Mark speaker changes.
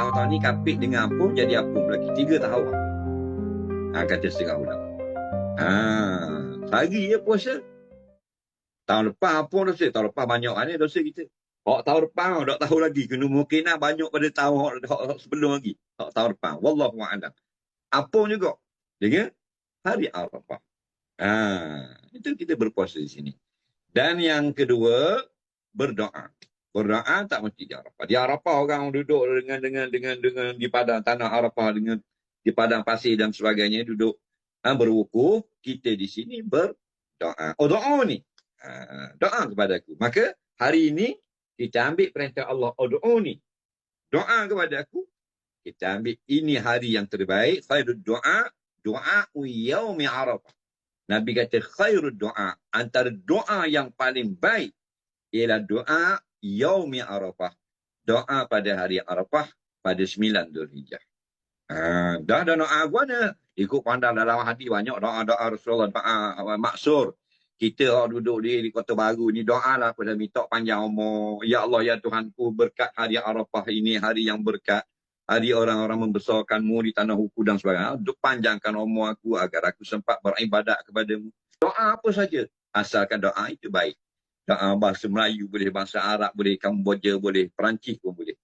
Speaker 1: tahun-tahun ni kapit dengan apung jadi apung lagi 3 tahun. Kata setengah ulama. Hari je puasa. Tahun lepas apung dosa. Tahun lepas banyak ni dosa kita. Tahun depan tak tahu lagi. Kena mungkin banyak pada tahun sebelum lagi. Tahun depan. Wallahu'alam. Apung juga. Dengan hari Arafah. Itu kita berpuasa di sini. Dan yang kedua, berdoa. Berdoa tak mesti di Arafah. Di Arafah orang duduk dengan di padang tanah Arafah, dengan di padang pasir dan sebagainya, duduk berwukuf. Kita di sini berdoa. Doa ni. Doa kepada aku. Maka hari ini kita ambil perintah Allah. Doa ni. Doa kepada aku. Kita ambil ini hari yang terbaik. Khairul doa. Doa yaumi Arafah. Nabi kata khairul doa. Antara doa yang paling baik ialah doa yaumi Arafah. Doa pada hari Arafah pada 9 Dzulhijjah. Dah doa gua ada. Ikut pandang dalam hati banyak doa-doa Rasulullah, doa maksur. Kita duduk di Kota Baru ni doa lah pada minta panjang umur. Ya Allah, ya Tuhanku, berkat hari Arafah ini, hari yang berkat. Hari orang-orang membesarkanmu di tanah hukum dan sebagainya. Untuk panjangkan umur aku agar aku sempat beribadat kepadamu. Doa apa saja. Asalkan doa itu baik. Doa bahasa Melayu boleh, bahasa Arab boleh, Kamboja boleh, Perancis pun boleh.